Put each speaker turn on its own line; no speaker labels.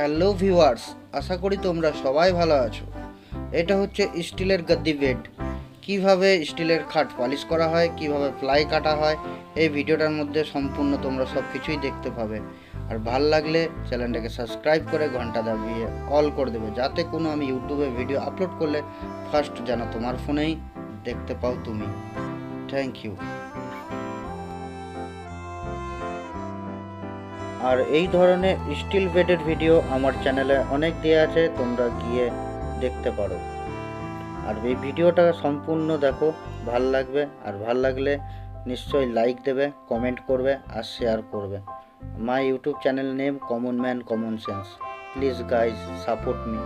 Hello viewers, আশা করি তোমরা সবাই ভালো আছো। এটা হচ্ছে স্টিলের গাদ্দি বেড। কিভাবে স্টিলের খাট পালিশ করা হয়, কিভাবে প্লাই কাটা হয়, এই ভিডিওটার মধ্যে সম্পূর্ণ তোমরা সব কিছুই দেখতে পাবে। আর ভাল লাগলে চ্যানেলটাকে সাবস্ক্রাইব করে ঘন্টা দাবিয়ে অল করে দেবে, যাতে কোনো আমি ইউটিউবে ভিডিও আপলোড করলে ফার্স্ট যেন তোমার ফোনেই দেখতে পাও তুমি। Thank you. আর এই ধরনের স্টিল বেডের ভিডিও আমার চ্যানেলে অনেক দেওয়া আছে, তোমরা গিয়ে দেখতে পারো। আর এই ভিডিওটা সম্পূর্ণ দেখো, ভাল লাগবে। আর ভাল লাগলে নিশ্চয়ই লাইক দেবে, কমেন্ট করবে আর শেয়ার করবে। My YouTube channel name common man common sense. Please guys support me.